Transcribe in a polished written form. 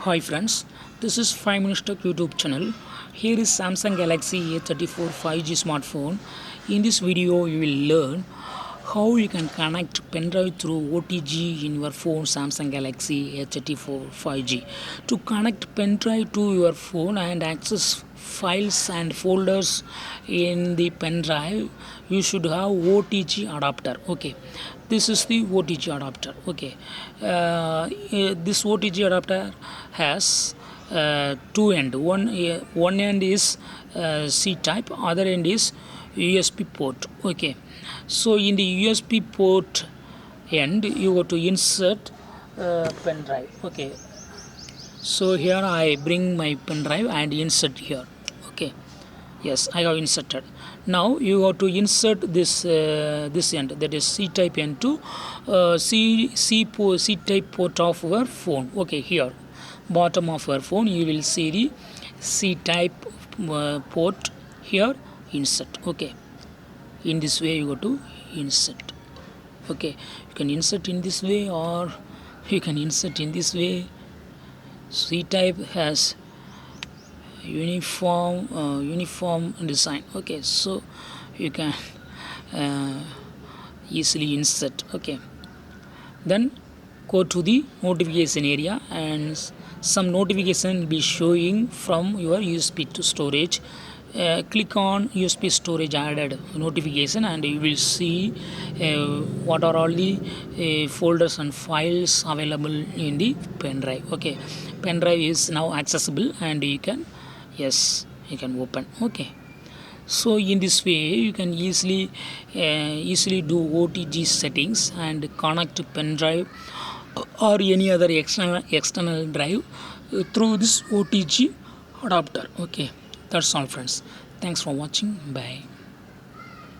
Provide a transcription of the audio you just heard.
Hi friends, this is 5 Minutes Tech YouTube channel. Here is Samsung Galaxy A34 5G smartphone. In this video, you will learn how you can connect pendrive through OTG in your phone Samsung Galaxy A34 5G. To connect pendrive to your phone and access files and folders in the pendrive, you should have OTG adapter. Okay, this is the OTG adapter. Okay, this OTG adapter has two end. One end is C type, other end is USB port. Okay, so in the USB port end, you go to insert pen drive. Okay, so here I bring my pen drive and insert here. Okay, yes, I have inserted. Now you have to insert this end, that is C type end to C type port of your phone. Okay, here bottom of your phone you will see the C type port. Here insert. Okay, in this way you go to insert. Okay, you can insert in this way or you can insert in this way. C type has uniform design. Okay, so you can easily insert. Okay, then go to the notification area and some notification will be showing from your USB to storage. Click on USB storage added notification and you will see what are all the folders and files available in the pen drive. Okay, pen drive is now accessible and you can open. Okay, so in this way you can easily do OTG settings and connect pen drive or any other external drive through this OTG adapter. Okay, that's all friends. Thanks for watching. Bye.